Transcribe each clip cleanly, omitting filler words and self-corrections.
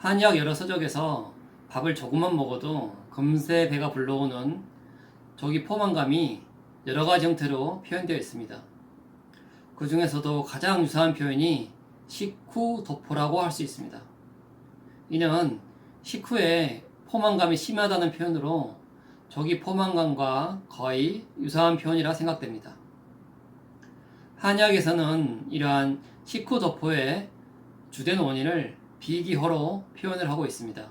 한의학 여러 서적에서 밥을 조금만 먹어도 금세 배가 불러오는 저기 포만감이 여러 가지 형태로 표현되어 있습니다. 그 중에서도 가장 유사한 표현이 식후도포라고 할 수 있습니다. 이는 식후에 포만감이 심하다는 표현으로 저기 포만감과 거의 유사한 표현이라 생각됩니다. 한의학에서는 이러한 식후도포의 주된 원인을 비기허로 표현을 하고 있습니다.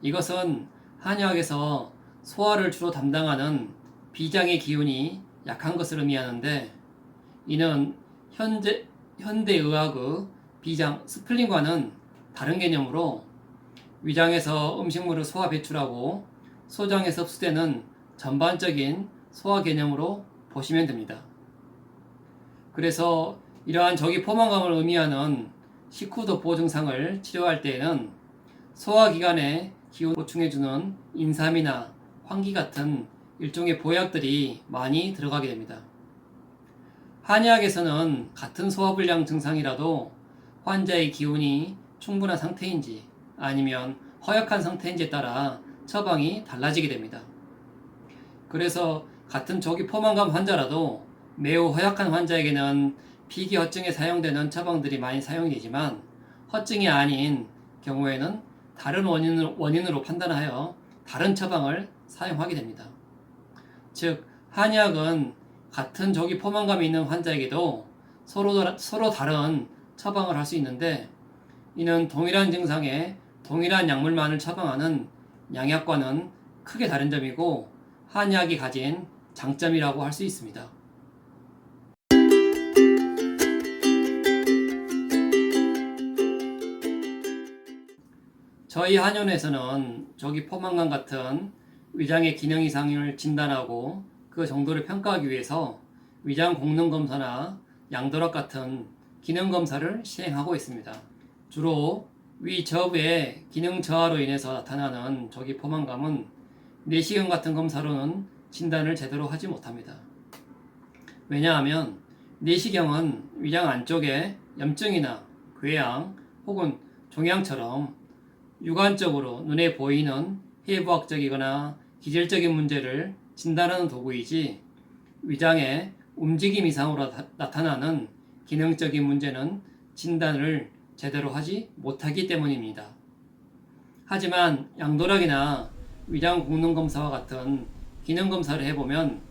이것은 한의학에서 소화를 주로 담당하는 비장의 기운이 약한 것을 의미하는데, 이는 현대의학의 비장 스플린과는 다른 개념으로 위장에서 음식물을 소화 배출하고 소장에서 흡수되는 전반적인 소화 개념으로 보시면 됩니다. 그래서 이러한 저기 포만감을 의미하는 식후도포 증상을 치료할 때에는 소화기관에 기운 보충해주는 인삼이나 황기 같은 일종의 보약들이 많이 들어가게 됩니다. 한의학에서는 같은 소화불량 증상이라도 환자의 기운이 충분한 상태인지 아니면 허약한 상태인지에 따라 처방이 달라지게 됩니다. 그래서 같은 저기 포만감 환자라도 매우 허약한 환자에게는 비기허증에 사용되는 처방들이 많이 사용이 되지만, 허증이 아닌 경우에는 다른 원인으로 판단하여 다른 처방을 사용하게 됩니다. 즉, 한의학은 같은 저기 포만감이 있는 환자에게도 서로 다른 처방을 할 수 있는데, 이는 동일한 증상에 동일한 약물만을 처방하는 양약과는 크게 다른 점이고 한의학이 가진 장점이라고 할 수 있습니다. 저희 한의원에서는 저기 포만감 같은 위장의 기능 이상을 진단하고 그 정도를 평가하기 위해서 위장 공능 검사나 양도락 같은 기능 검사를 시행하고 있습니다. 주로 위 저부의 기능 저하로 인해서 나타나는 저기 포만감은 내시경 같은 검사로는 진단을 제대로 하지 못합니다. 왜냐하면 내시경은 위장 안쪽에 염증이나 궤양 혹은 종양처럼 육안적으로 눈에 보이는 해부학적이거나 기질적인 문제를 진단하는 도구이지, 위장의 움직임 이상으로 나타나는 기능적인 문제는 진단을 제대로 하지 못하기 때문입니다. 하지만 양도락이나 위장 공능 검사와 같은 기능 검사를 해보면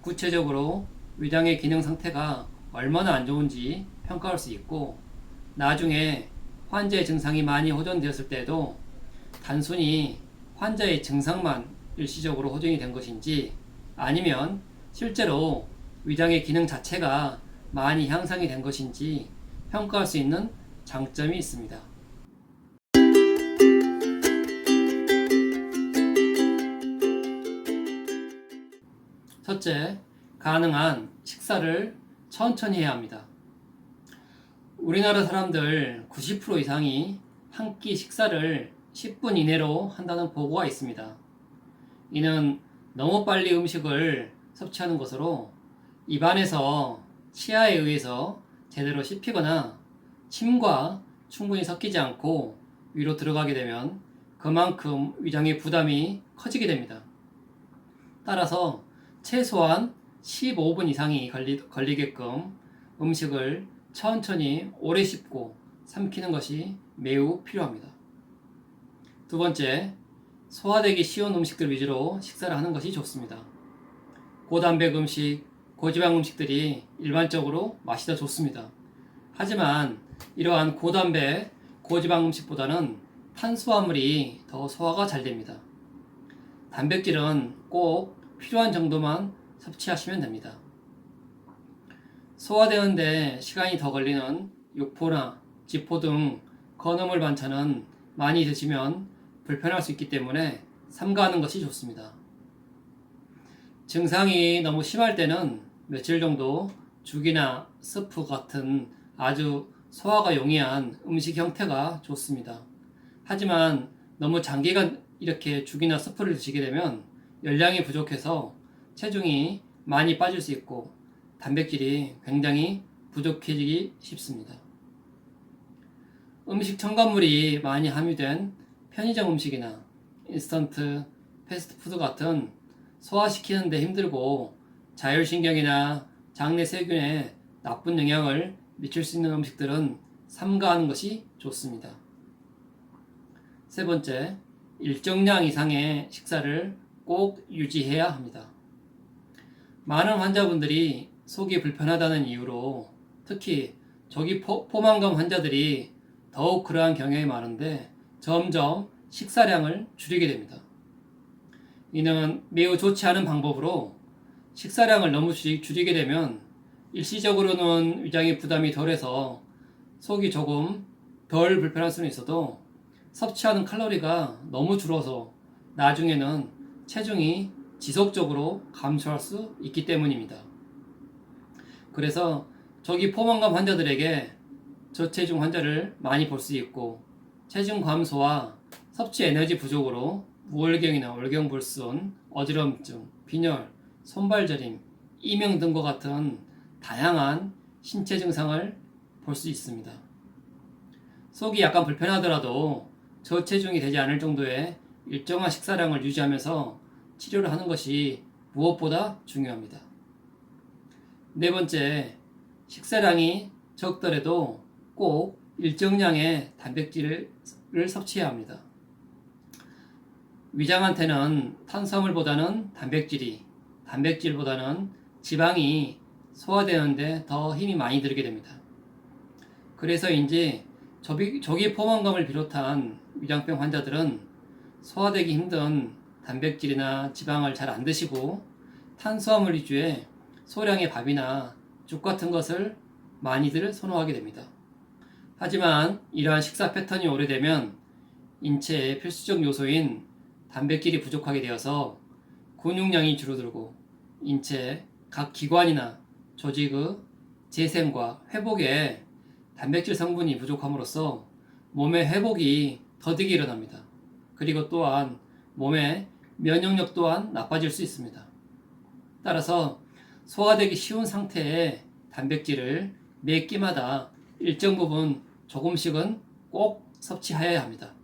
구체적으로 위장의 기능 상태가 얼마나 안 좋은지 평가할 수 있고, 나중에 환자의 증상이 많이 호전되었을 때도 단순히 환자의 증상만 일시적으로 호전이 된 것인지 아니면 실제로 위장의 기능 자체가 많이 향상이 된 것인지 평가할 수 있는 장점이 있습니다. 첫째, 가능한 식사를 천천히 해야 합니다. 우리나라 사람들 90% 이상이 한 끼 식사를 10분 이내로 한다는 보고가 있습니다. 이는 너무 빨리 음식을 섭취하는 것으로 입안에서 치아에 의해서 제대로 씹히거나 침과 충분히 섞이지 않고 위로 들어가게 되면 그만큼 위장의 부담이 커지게 됩니다. 따라서 최소한 15분 이상이 걸리게끔 음식을 천천히 오래 씹고 삼키는 것이 매우 필요합니다. 두 번째, 소화되기 쉬운 음식들 위주로 식사를 하는 것이 좋습니다. 고단백 음식, 고지방 음식들이 일반적으로 맛이 더 좋습니다. 하지만 이러한 고단백, 고지방 음식보다는 탄수화물이 더 소화가 잘 됩니다. 단백질은 꼭 필요한 정도만 섭취하시면 됩니다. 소화되는데 시간이 더 걸리는 육포나 지포 등 건어물 반찬은 많이 드시면 불편할 수 있기 때문에 삼가하는 것이 좋습니다. 증상이 너무 심할 때는 며칠 정도 죽이나 스프 같은 아주 소화가 용이한 음식 형태가 좋습니다. 하지만 너무 장기간 이렇게 죽이나 스프를 드시게 되면 열량이 부족해서 체중이 많이 빠질 수 있고 단백질이 굉장히 부족해지기 쉽습니다. 음식 첨가물이 많이 함유된 편의점 음식이나 인스턴트, 패스트푸드 같은 소화시키는데 힘들고 자율신경이나 장내 세균에 나쁜 영향을 미칠 수 있는 음식들은 삼가하는 것이 좋습니다. 세 번째, 일정량 이상의 식사를 꼭 유지해야 합니다. 많은 환자분들이 속이 불편하다는 이유로 특히 저기 포만감 환자들이 더욱 그러한 경향이 많은데 점점 식사량을 줄이게 됩니다. 이는 매우 좋지 않은 방법으로 식사량을 너무 줄이게 되면 일시적으로는 위장의 부담이 덜해서 속이 조금 덜 불편할 수는 있어도 섭취하는 칼로리가 너무 줄어서 나중에는 체중이 지속적으로 감소할 수 있기 때문입니다. 그래서 저기 포만감 환자들에게 저체중 환자를 많이 볼 수 있고 체중 감소와 섭취 에너지 부족으로 무월경이나 월경불순, 어지럼증, 빈혈, 손발저림, 이명 등과 같은 다양한 신체 증상을 볼 수 있습니다. 속이 약간 불편하더라도 저체중이 되지 않을 정도의 일정한 식사량을 유지하면서 치료를 하는 것이 무엇보다 중요합니다. 네 번째, 식사량이 적더라도 꼭 일정량의 단백질을 섭취해야 합니다. 위장한테는 탄수화물보다는 단백질보다는 지방이 소화되는데 더 힘이 많이 들게 됩니다. 그래서인지 저기 포만감을 비롯한 위장병 환자들은 소화되기 힘든 단백질이나 지방을 잘 안 드시고 탄수화물 위주의 소량의 밥이나 죽 같은 것을 많이들 선호하게 됩니다. 하지만 이러한 식사 패턴이 오래되면 인체의 필수적 요소인 단백질이 부족하게 되어서 근육량이 줄어들고 인체 각 기관이나 조직의 재생과 회복에 단백질 성분이 부족함으로써 몸의 회복이 더디게 일어납니다. 그리고 또한 몸의 면역력 또한 나빠질 수 있습니다. 따라서 소화되기 쉬운 상태의 단백질을 매 끼마다 일정 부분 조금씩은 꼭 섭취해야 합니다.